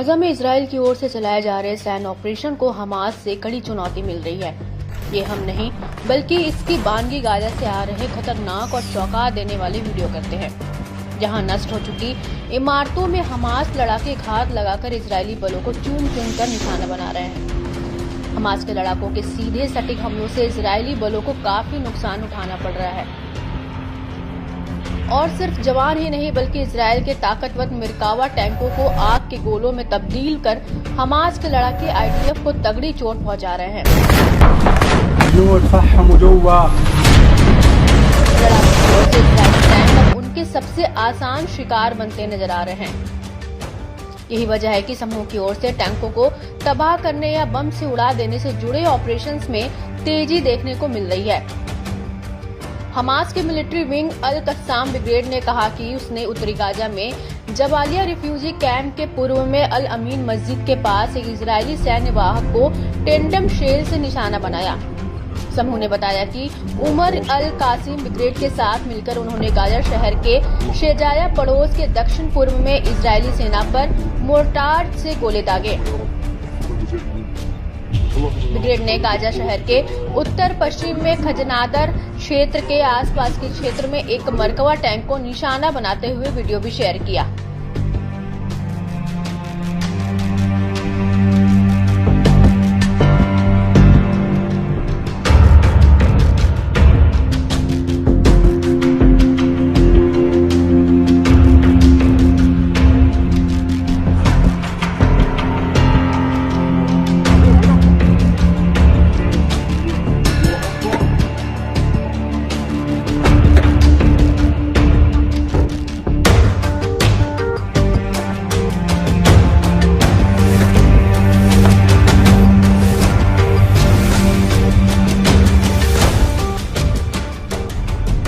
Gaza में Israel की ओर से चलाए जा रहे सैन्य ऑपरेशन को हमास से कड़ी चुनौती मिल रही है। ये हम नहीं बल्कि इसकी बानगी गाजा से आ रहे खतरनाक और चौंका देने वाले वीडियो करते हैं, जहां नष्ट हो चुकी इमारतों में हमास लड़ाके घात लगाकर इजरायली बलों को चूम कर निशाना बना रहे हैं। हमास के लड़ाकों के सीधे सटीक हमलों से इजरायली बलों को काफी नुकसान उठाना पड़ रहा है और सिर्फ जवान ही नहीं बल्कि इजराइल के ताकतवर मिरकावा टैंकों को आग के गोलों में तब्दील कर हमास के लड़ाके आईडीएफ को तगड़ी चोट पहुंचा रहे हैं। लड़ाके इजरायली टैंक अब उनके सबसे आसान शिकार बनते नजर आ रहे हैं। यही वजह है कि समूह की ओर से टैंकों को तबाह करने या बम से उड़ा देने से जुड़े ऑपरेशंस में तेजी देखने को मिल रही है। हमास के मिलिट्री विंग अल कस्साम ब्रिगेड ने कहा कि उसने उत्तरी गाजा में जबालिया रिफ्यूजी कैंप के पूर्व में अल अमीन मस्जिद के पास एक इजरायली सैन्य वाहक को टेंडम शेल से निशाना बनाया। समूह ने बताया कि उमर अल कासिम ब्रिगेड के साथ मिलकर उन्होंने गाजा शहर के शेजाया पड़ोस के दक्षिण पूर्व में इजरायली सेना पर मोर्टार से गोले दागे। ब्रिगेड ने गाजा शहर के उत्तर पश्चिम में खजनादर क्षेत्र के आसपास के क्षेत्र में एक मरकवा टैंक को निशाना बनाते हुए वीडियो भी शेयर किया।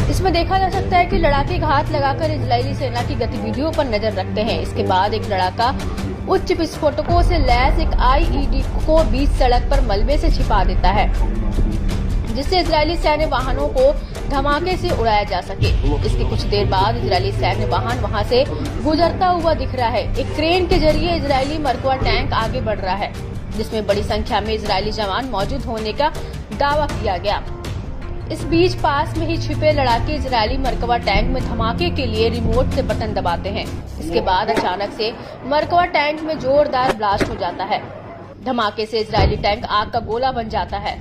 इसमें देखा जा सकता है कि लड़ाके घात लगाकर इजरायली सेना की गतिविधियों पर नजर रखते हैं। इसके बाद एक लड़ाका उच्च विस्फोटकों से लैस एक आईईडी को बीच सड़क पर मलबे से छिपा देता है, जिससे इजरायली सैन्य वाहनों को धमाके से उड़ाया जा सके। इसके कुछ देर बाद इजरायली सैन्य वाहन वहां से गुजरता हुआ दिख रहा है। एक क्रेन के जरिए इजरायली मरकवा टैंक आगे बढ़ रहा है, जिसमें बड़ी संख्या में इजरायली जवान मौजूद होने का दावा किया गया। इस बीच पास में ही छिपे लड़ाके इजरायली मरकवा टैंक में धमाके के लिए रिमोट से बटन दबाते हैं। इसके बाद अचानक से मरकवा टैंक में जोरदार ब्लास्ट हो जाता है। धमाके से इजरायली टैंक आग का गोला बन जाता है।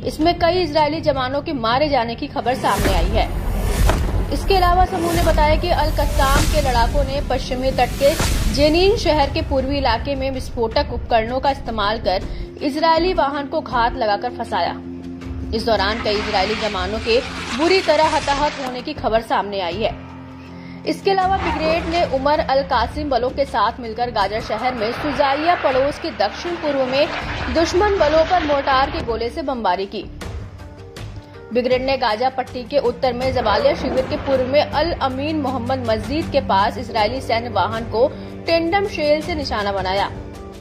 इसमें कई इजरायली जवानों के मारे जाने की खबर सामने आई है। इसके अलावा समूह ने बताया कि अल कस्साम के लड़ाकों ने पश्चिमी तट के जेनीन शहर के पूर्वी इलाके में विस्फोटक उपकरणों का इस्तेमाल कर इजरायली वाहन को घात लगाकर फंसाया। इस दौरान कई इजरायली जवानों के बुरी तरह हताहत होने की खबर सामने आई है। इसके अलावा ब्रिगेड ने उमर अल कासिम बलों के साथ मिलकर गाजा शहर में सुजाइया पड़ोस के दक्षिण पूर्व में दुश्मन बलों पर मोर्टार के गोले से बमबारी की। ब्रिगेड ने गाजा पट्टी के उत्तर में जबालिया शिविर के पूर्व में अल अमीन मोहम्मद मस्जिद के पास इजरायली सैन्य वाहन को टेंडम शेल से निशाना बनाया।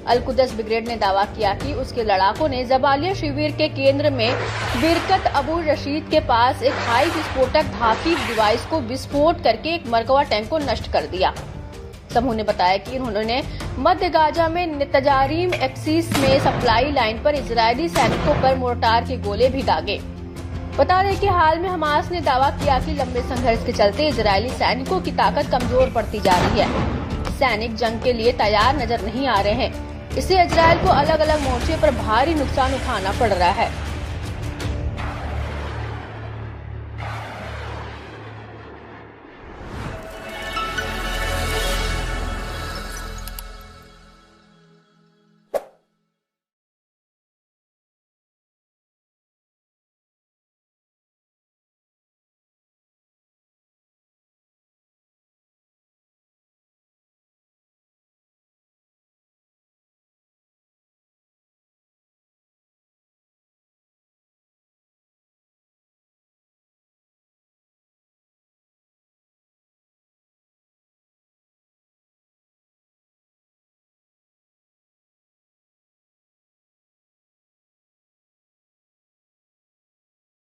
अल कुदस ब्रिगेड ने दावा किया कि उसके लड़ाकों ने जबालिया शिविर के केंद्र में बिरकत अबू रशीद के पास एक हाई विस्फोटक धातु डिवाइस को विस्फोट करके एक मरकवा टैंक को नष्ट कर दिया। समूह ने बताया कि उन्होंने मध्य गाजा में तजारीम एक्सिस में सप्लाई लाइन पर इजरायली सैनिकों पर मोर्टार के गोले भी दागे। बता दें कि हाल में हमास ने दावा किया कि लंबे संघर्ष के चलते इजरायली सैनिकों की ताकत कमजोर पड़ती जा रही है। सैनिक जंग के लिए तैयार नजर नहीं आ रहे हैं। इससे इजरायल को अलग अलग मोर्चे पर भारी नुकसान उठाना पड़ रहा है।